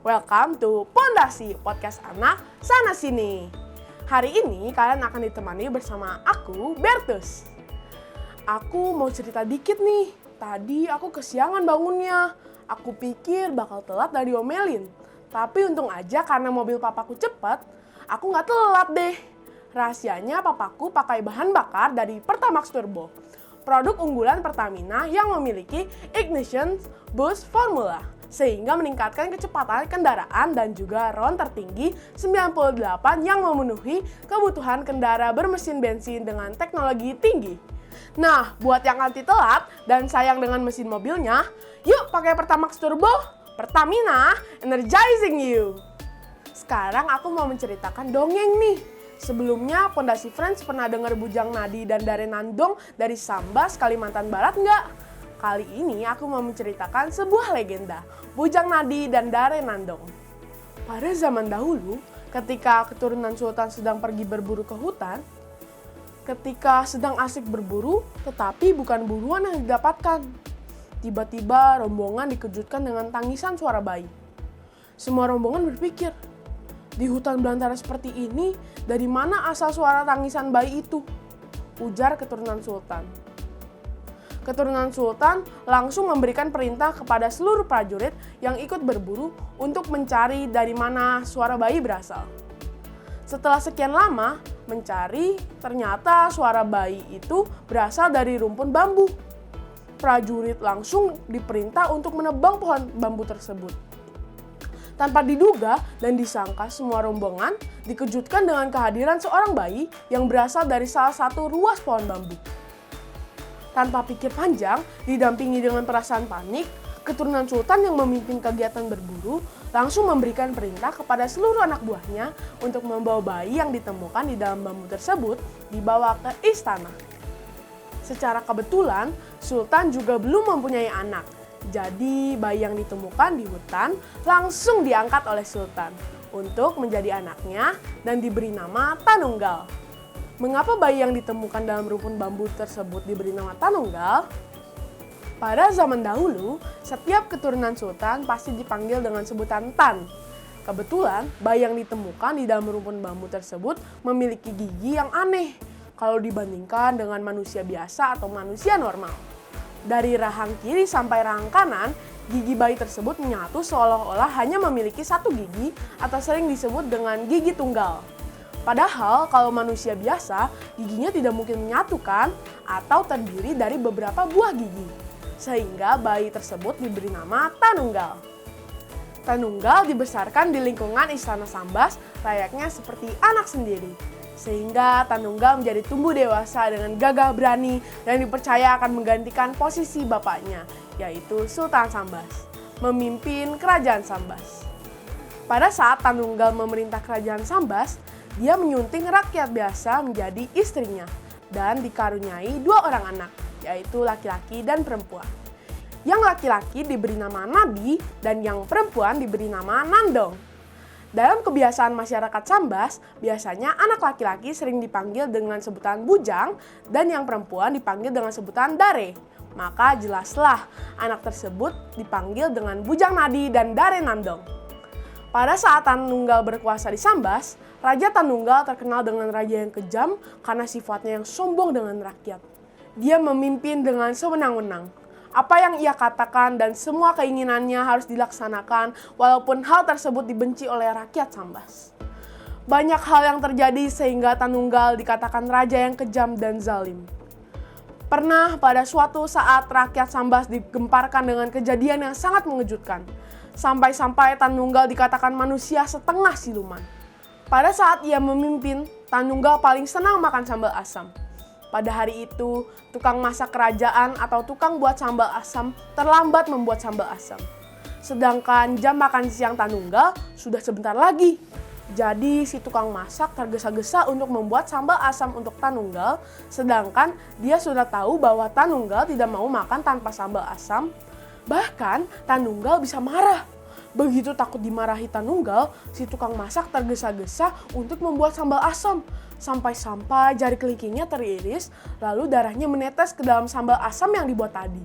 Welcome to Pondasi, podcast anak sana sini. Hari ini kalian akan ditemani bersama aku, Bertus. Aku mau cerita dikit nih. Tadi aku kesiangan bangunnya. Aku pikir bakal telat dan diomelin. Tapi untung aja karena mobil papaku cepat, aku nggak telat deh. Rahasianya papaku pakai bahan bakar dari Pertamax Turbo, produk unggulan Pertamina yang memiliki ignition boost formula, sehingga meningkatkan kecepatan kendaraan dan juga RON tertinggi 98 yang memenuhi kebutuhan kendaraan bermesin bensin dengan teknologi tinggi. Nah, buat yang anti telat dan sayang dengan mesin mobilnya, yuk pakai Pertamax Turbo, Pertamina, energizing you! Sekarang aku mau menceritakan dongeng nih. Sebelumnya, Pondasi Friends pernah dengar Bujang Nadi dan Dare Nandong dari Sambas, Kalimantan Barat nggak? Kali ini aku mau menceritakan sebuah legenda, Bujang Nadi dan Dare Nandong. Pada zaman dahulu, ketika keturunan sultan sedang pergi berburu ke hutan, ketika sedang asik berburu, tetapi bukan buruan yang didapatkan. Tiba-tiba rombongan dikejutkan dengan tangisan suara bayi. Semua rombongan berpikir, di hutan belantara seperti ini, dari mana asal suara tangisan bayi itu? Ujar keturunan sultan. Keturunan sultan langsung memberikan perintah kepada seluruh prajurit yang ikut berburu untuk mencari dari mana suara bayi berasal. Setelah sekian lama mencari, ternyata suara bayi itu berasal dari rumpun bambu. Prajurit langsung diperintah untuk menebang pohon bambu tersebut. Tanpa diduga dan disangka, semua rombongan dikejutkan dengan kehadiran seorang bayi yang berasal dari salah satu ruas pohon bambu. Tanpa pikir panjang, didampingi dengan perasaan panik, keturunan sultan yang memimpin kegiatan berburu langsung memberikan perintah kepada seluruh anak buahnya untuk membawa bayi yang ditemukan di dalam bambu tersebut dibawa ke istana. Secara kebetulan, sultan juga belum mempunyai anak. Jadi bayi yang ditemukan di hutan langsung diangkat oleh sultan untuk menjadi anaknya dan diberi nama Tanunggal. Mengapa bayi yang ditemukan dalam rumpun bambu tersebut diberi nama Tanunggal? Pada zaman dahulu, setiap keturunan sultan pasti dipanggil dengan sebutan Tan. Kebetulan, bayi yang ditemukan di dalam rumpun bambu tersebut memiliki gigi yang aneh kalau dibandingkan dengan manusia biasa atau manusia normal. Dari rahang kiri sampai rahang kanan, gigi bayi tersebut menyatu seolah-olah hanya memiliki satu gigi atau sering disebut dengan gigi tunggal. Padahal kalau manusia biasa, giginya tidak mungkin menyatukan atau terdiri dari beberapa buah gigi. Sehingga bayi tersebut diberi nama Tanunggal. Tanunggal dibesarkan di lingkungan Istana Sambas layaknya seperti anak sendiri. Sehingga Tanunggal menjadi tumbuh dewasa dengan gagah berani dan dipercaya akan menggantikan posisi bapaknya, yaitu Sultan Sambas, memimpin kerajaan Sambas. Pada saat Tanunggal memerintah kerajaan Sambas, dia menyunting rakyat biasa menjadi istrinya dan dikaruniai 2 orang anak, yaitu laki-laki dan perempuan. Yang laki-laki diberi nama Nadi dan yang perempuan diberi nama Nandong. Dalam kebiasaan masyarakat Sambas, biasanya anak laki-laki sering dipanggil dengan sebutan Bujang dan yang perempuan dipanggil dengan sebutan Dare. Maka jelaslah anak tersebut dipanggil dengan Bujang Nadi dan Dare Nandong. Pada saat Tanunggal berkuasa di Sambas, Raja Tanunggal terkenal dengan raja yang kejam karena sifatnya yang sombong dengan rakyat. Dia memimpin dengan sewenang-wenang. Apa yang ia katakan dan semua keinginannya harus dilaksanakan walaupun hal tersebut dibenci oleh rakyat Sambas. Banyak hal yang terjadi sehingga Tanunggal dikatakan raja yang kejam dan zalim. Pernah pada suatu saat rakyat Sambas digemparkan dengan kejadian yang sangat mengejutkan. Sampai-sampai Tanunggal dikatakan manusia setengah siluman. Pada saat ia memimpin, Tanunggal paling senang makan sambal asam. Pada hari itu, tukang masak kerajaan atau tukang buat sambal asam terlambat membuat sambal asam. Sedangkan jam makan siang Tanunggal sudah sebentar lagi. Jadi si tukang masak tergesa-gesa untuk membuat sambal asam untuk Tanunggal, sedangkan dia sudah tahu bahwa Tanunggal tidak mau makan tanpa sambal asam. Bahkan Tanunggal bisa marah. Begitu takut dimarahi Tanunggal, si tukang masak tergesa-gesa untuk membuat sambal asam. Sampai-sampai jari kelingkingnya teriris, lalu darahnya menetes ke dalam sambal asam yang dibuat tadi.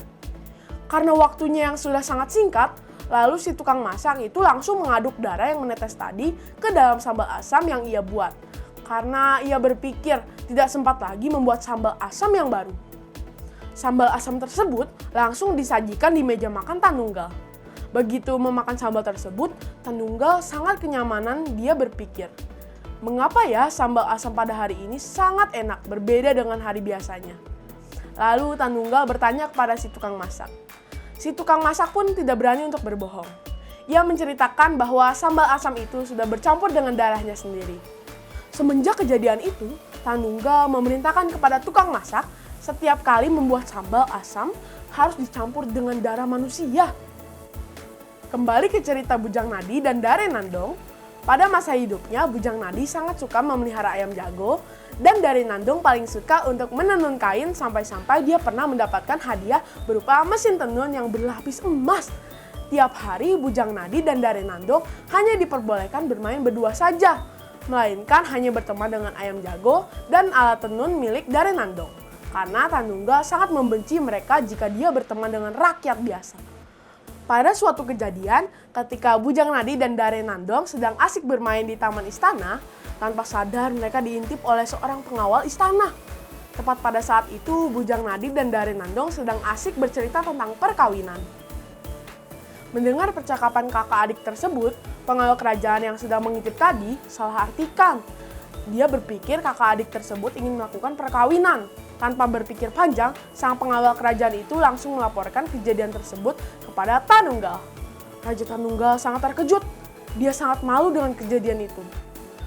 Karena waktunya yang sudah sangat singkat, Lalu si tukang masak itu langsung mengaduk darah yang menetes tadi ke dalam sambal asam yang ia buat. Karena ia berpikir tidak sempat lagi membuat sambal asam yang baru. Sambal asam tersebut langsung disajikan di meja makan Tanunggal. Begitu memakan sambal tersebut, Tanunggal sangat kenyamanan. Dia berpikir, mengapa ya sambal asam pada hari ini sangat enak berbeda dengan hari biasanya. Lalu Tanunggal bertanya kepada si tukang masak. Si tukang masak pun tidak berani untuk berbohong. Ia menceritakan bahwa sambal asam itu sudah bercampur dengan darahnya sendiri. Semenjak kejadian itu, Tanunggal memerintahkan kepada tukang masak setiap kali membuat sambal asam harus dicampur dengan darah manusia. Kembali ke cerita Bujang Nadi dan Dare Nandong. Pada masa hidupnya, Bujang Nadi sangat suka memelihara ayam jago dan Dare Nandong paling suka untuk menenun kain sampai-sampai dia pernah mendapatkan hadiah berupa mesin tenun yang berlapis emas. Tiap hari Bujang Nadi dan Dare Nandong hanya diperbolehkan bermain berdua saja, melainkan hanya berteman dengan ayam jago dan alat tenun milik Dare Nandong. Karena Tanunggal sangat membenci mereka jika dia berteman dengan rakyat biasa. Pada suatu kejadian, ketika Bujang Nadi dan Dare Nandong sedang asik bermain di taman istana, tanpa sadar mereka diintip oleh seorang pengawal istana. Tepat pada saat itu, Bujang Nadi dan Dare Nandong sedang asik bercerita tentang perkawinan. Mendengar percakapan kakak adik tersebut, pengawal kerajaan yang sedang mengintip tadi salah artikan. Dia berpikir kakak adik tersebut ingin melakukan perkawinan. Tanpa berpikir panjang, sang pengawal kerajaan itu langsung melaporkan kejadian tersebut kepada Tanunggal. Raja Tanunggal sangat terkejut. Dia sangat malu dengan kejadian itu.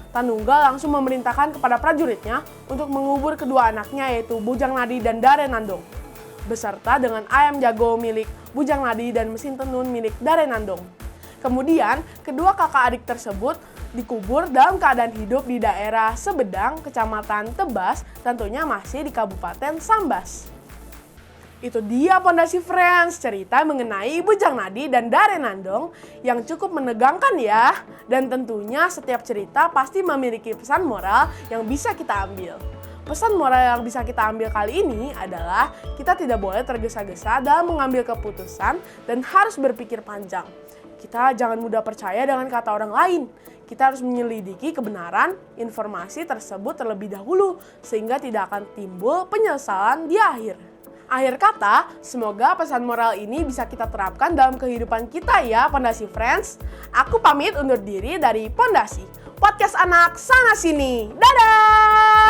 Tanunggal langsung memerintahkan kepada prajuritnya untuk mengubur kedua anaknya yaitu Bujang Nadi dan Dare Nandong, beserta dengan ayam jago milik Bujang Nadi dan mesin tenun milik Dare Nandong. Kemudian, kedua kakak adik tersebut dikubur dalam keadaan hidup di daerah Sebedang, Kecamatan Tebas, tentunya masih di Kabupaten Sambas. Itu dia Pondasi Friends, cerita mengenai Bujang Nadi dan Dare Nandong yang cukup menegangkan ya. Dan tentunya setiap cerita pasti memiliki pesan moral yang bisa kita ambil. Pesan moral yang bisa kita ambil kali ini adalah kita tidak boleh tergesa-gesa dalam mengambil keputusan dan harus berpikir panjang. Kita jangan mudah percaya dengan kata orang lain. Kita harus menyelidiki kebenaran informasi tersebut terlebih dahulu sehingga tidak akan timbul penyesalan di akhir. Akhir kata, semoga pesan moral ini bisa kita terapkan dalam kehidupan kita ya Pondasi Friends. Aku pamit undur diri dari Pondasi, podcast anak sana sini. Dadah!